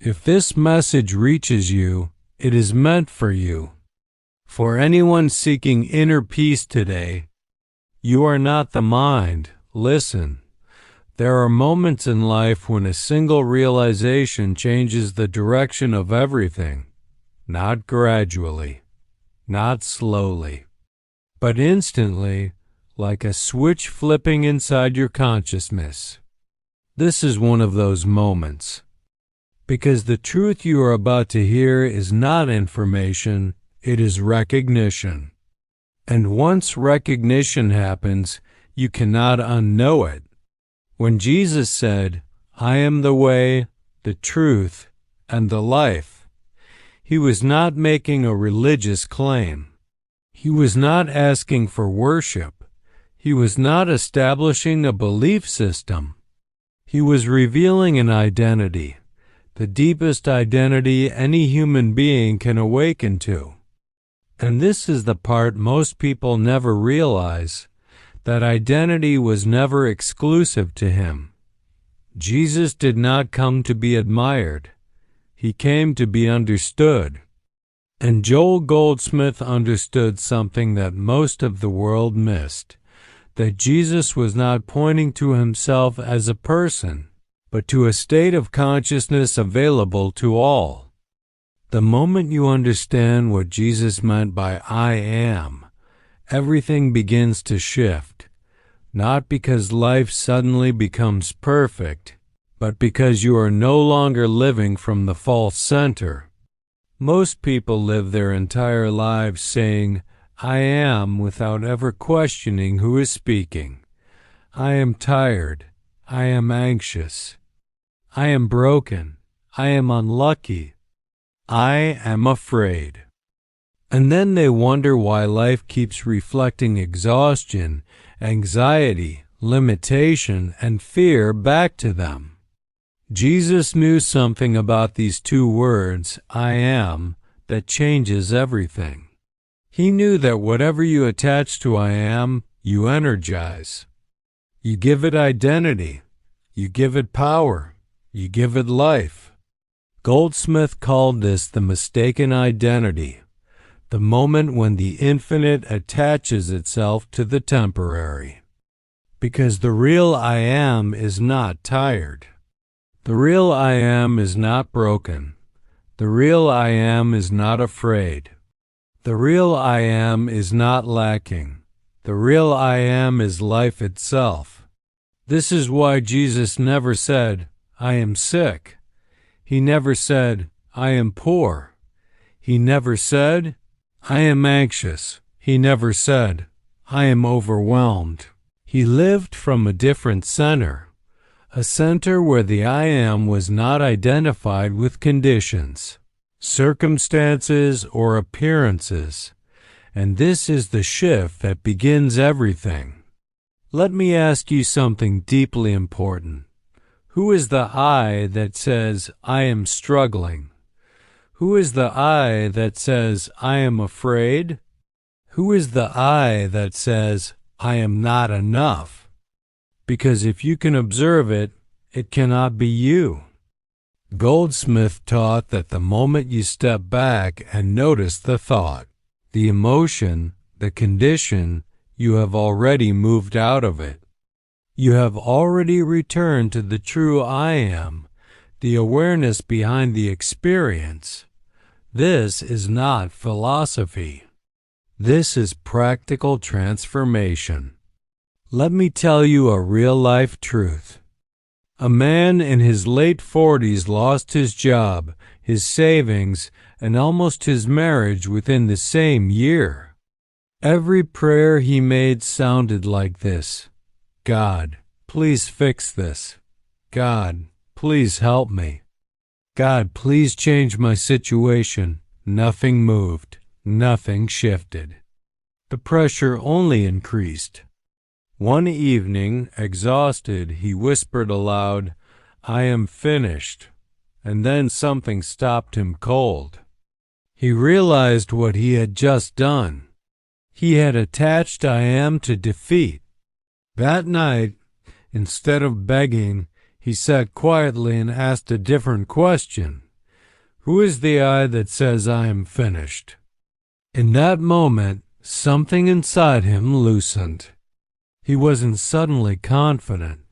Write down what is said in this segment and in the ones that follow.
If this message reaches you, it is meant for you. For anyone seeking inner peace today, you are not the mind. Listen, there are moments in life when a single realization changes the direction of everything, not gradually, not slowly, but instantly, like a switch flipping inside your consciousness. This is one of those moments, because the truth you are about to hear is not information, it is recognition. And once recognition happens, you cannot unknow it. When Jesus said, "I am the way, the truth, and the life," he was not making a religious claim. He was not asking for worship. He was not establishing a belief system. He was revealing an identity, the deepest identity any human being can awaken to. And this is the part most people never realize, that identity was never exclusive to him. Jesus did not come to be admired. He came to be understood. And Joel Goldsmith understood something that most of the world missed, that Jesus was not pointing to himself as a person, but to a state of consciousness available to all. The moment you understand what Jesus meant by "I am," everything begins to shift, not because life suddenly becomes perfect, but because you are no longer living from the false center. Most people live their entire lives saying, "I am," without ever questioning who is speaking. I am tired. I am anxious. I am broken. I am unlucky. I am afraid. And then they wonder why life keeps reflecting exhaustion, anxiety, limitation, and fear back to them. Jesus knew something about these two words, "I am," that changes everything. He knew that whatever you attach to "I am," you energize. You give it identity. You give it power. You give it life. Goldsmith called this the mistaken identity, the moment when the infinite attaches itself to the temporary. Because the real "I am" is not tired. The real "I am" is not broken. The real "I am" is not afraid. The real "I am" is not lacking. The real "I am" is life itself. This is why Jesus never said, "I am sick." He never said, "I am poor." He never said, "I am anxious." He never said, "I am overwhelmed." He lived from a different center, a center where the "I am" was not identified with conditions, circumstances, or appearances. And this is the shift that begins everything. Let me ask you something deeply important. Who is the "I" that says, "I am struggling"? Who is the "I" that says, "I am afraid"? Who is the "I" that says, "I am not enough"? Because if you can observe it, it cannot be you. Goldsmith taught that the moment you step back and notice the thought, the emotion, the condition, you have already moved out of it. You have already returned to the true "I am," the awareness behind the experience. This is not philosophy. This is practical transformation. Let me tell you a real-life truth. A man in his late 40s lost his job, his savings, and almost his marriage within the same year. Every prayer he made sounded like this: "God, please fix this. God, please help me. God, please change my situation." Nothing moved. Nothing shifted. The pressure only increased. One evening, exhausted, he whispered aloud, "I am finished." And then something stopped him cold. He realized what he had just done. He had attached "I am" to defeat. That night, instead of begging, he sat quietly and asked a different question. Who is the I that says I am finished? In that moment, something inside him loosened. He wasn't suddenly confident.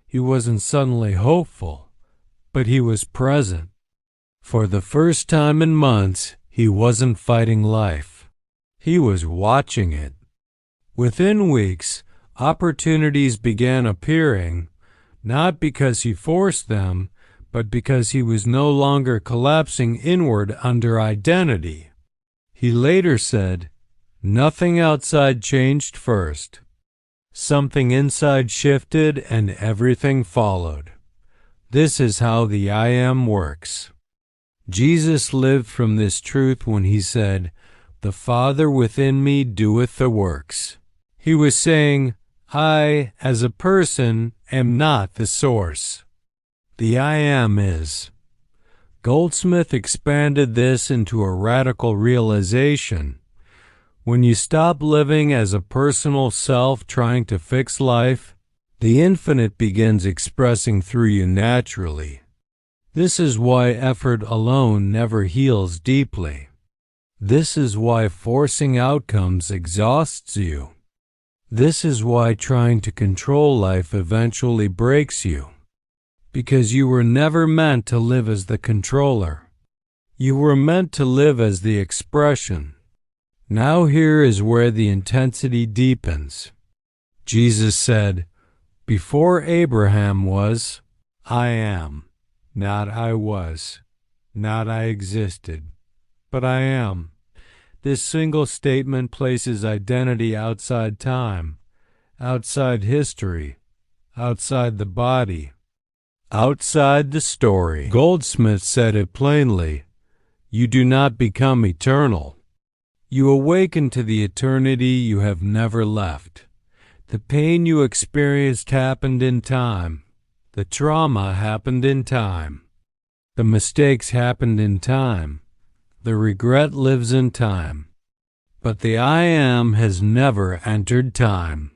He wasn't suddenly hopeful, but he was present. For the first time in months, he wasn't fighting life. He was watching it. Within weeks, opportunities began appearing, not because he forced them, but because he was no longer collapsing inward under identity. He later said, "Nothing outside changed first. Something inside shifted and everything followed." This is how the I Am works. Jesus lived from this truth when he said, "The Father within me doeth the works." He was saying, I, as a person, am not the source. The I Am is. Goldsmith expanded this into a radical realization. When you stop living as a personal self trying to fix life, the infinite begins expressing through you naturally. This is why effort alone never heals deeply. This is why forcing outcomes exhausts you. This is why trying to control life eventually breaks you. Because you were never meant to live as the controller. You were meant to live as the expression. Now here is where the intensity deepens. Jesus said, "Before Abraham was, I am. Not I was. Not I existed. But I am." This single statement places identity outside time, outside history, outside the body, outside the story. Goldsmith said it plainly, "You do not become eternal. You awaken to the eternity you have never left. The pain you experienced happened in time. The trauma happened in time. The mistakes happened in time. The regret lives in time. But the I Am has never entered time."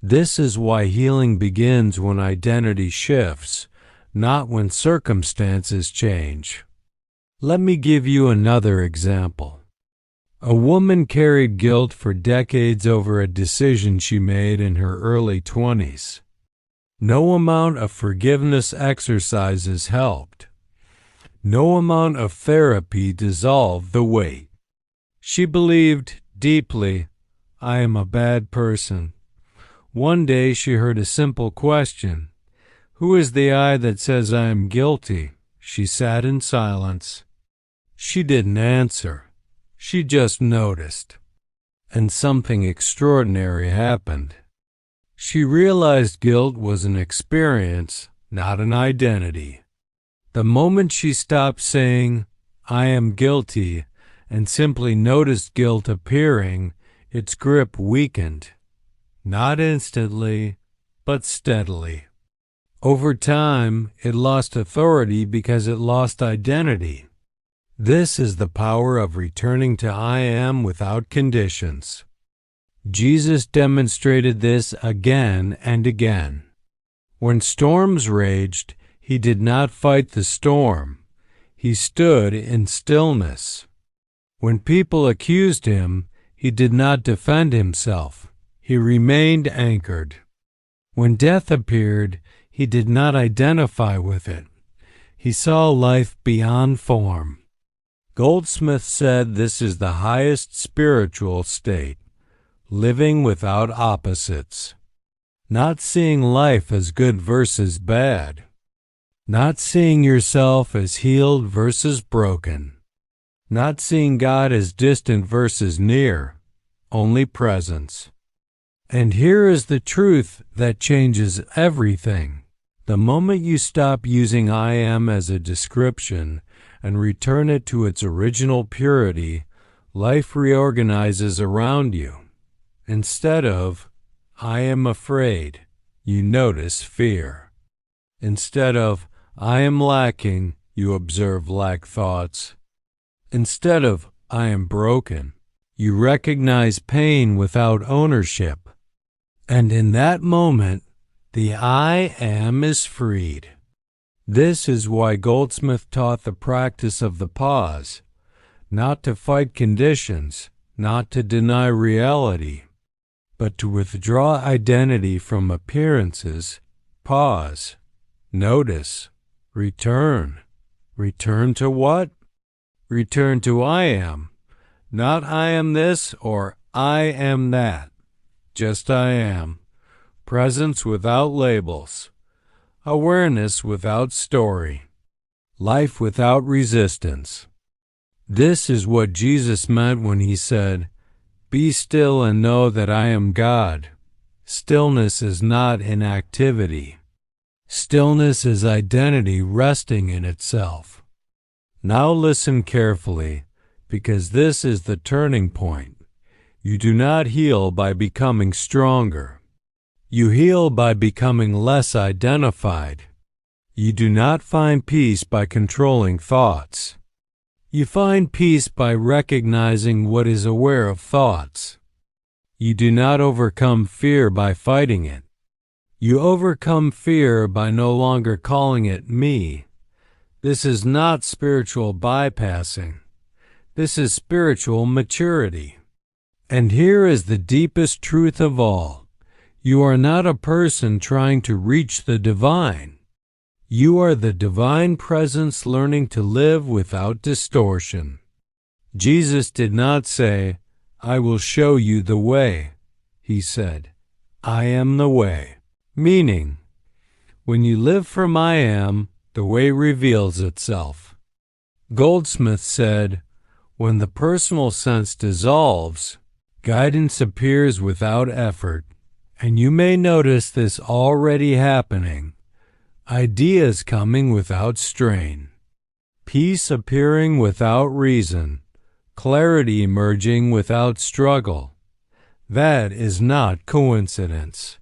This is why healing begins when identity shifts, not when circumstances change. Let me give you another example. A woman carried guilt for decades over a decision she made in her early 20s. No amount of forgiveness exercises helped. No amount of therapy dissolved the weight. She believed deeply, "I am a bad person." One day she heard a simple question, "Who is the I that says I am guilty?" She sat in silence. She didn't answer. She just noticed. And something extraordinary happened. She realized guilt was an experience, not an identity. The moment she stopped saying, "I am guilty," and simply noticed guilt appearing, its grip weakened. Not instantly, but steadily. Over time, it lost authority because it lost identity. This is the power of returning to I Am without conditions. Jesus demonstrated this again and again. When storms raged, he did not fight the storm. He stood in stillness. When people accused him, he did not defend himself. He remained anchored. When death appeared, he did not identify with it. He saw life beyond form. Goldsmith said this is the highest spiritual state, living without opposites. Not seeing life as good versus bad. Not seeing yourself as healed versus broken. Not seeing God as distant versus near, only presence. And here is the truth that changes everything. The moment you stop using I Am as a description and return it to its original purity, life reorganizes around you. Instead of, "I am afraid," you notice fear. Instead of, "I am lacking," you observe lack thoughts. Instead of, "I am broken," you recognize pain without ownership. And in that moment, the I Am is freed. This is why Goldsmith taught the practice of the pause, not to fight conditions, not to deny reality, but to withdraw identity from appearances, pause, notice, return. Return to what? Return to I am, not I am this or I am that. Just I am. Presence without labels. Awareness without story. Life without resistance. This is what Jesus meant when he said, "Be still and know that I am God." Stillness is not inactivity. Stillness is identity resting in itself. Now listen carefully, because this is the turning point. You do not heal by becoming stronger. You heal by becoming less identified. You do not find peace by controlling thoughts. You find peace by recognizing what is aware of thoughts. You do not overcome fear by fighting it. You overcome fear by no longer calling it me. This is not spiritual bypassing. This is spiritual maturity. And here is the deepest truth of all. You are not a person trying to reach the divine. You are the divine presence learning to live without distortion. Jesus did not say, "I will show you the way." He said, "I am the way." Meaning, when you live from I am, the way reveals itself. Goldsmith said, "When the personal sense dissolves, guidance appears without effort, and you may notice this already happening. Ideas coming without strain, peace appearing without reason, clarity emerging without struggle. That is not coincidence.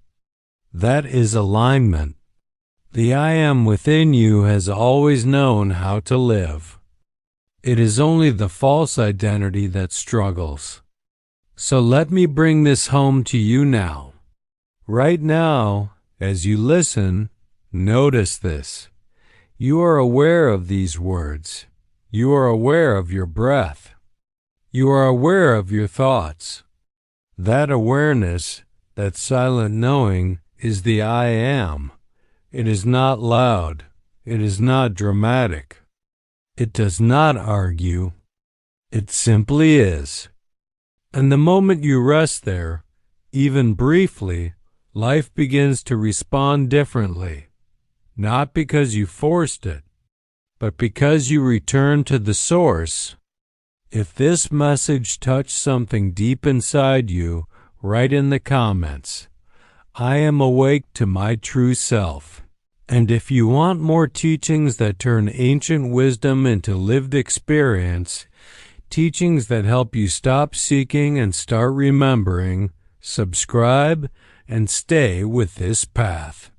That is alignment. The I am within you has always known how to live. It is only the false identity that struggles. So let me bring this home to you now. Right now, as you listen, notice this. You are aware of these words. You are aware of your breath. You are aware of your thoughts. That awareness, that silent knowing, is the I am. It is not loud. It is not dramatic. It does not argue. It simply is. And the moment you rest there, even briefly, life begins to respond differently. Not because you forced it, but because you return to the source. If this message touched something deep inside you, write in the comments, "I am awake to my true self." And if you want more teachings that turn ancient wisdom into lived experience, teachings that help you stop seeking and start remembering, subscribe and stay with this path.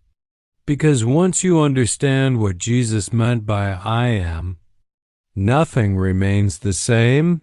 Because once you understand what Jesus meant by I am, nothing remains the same.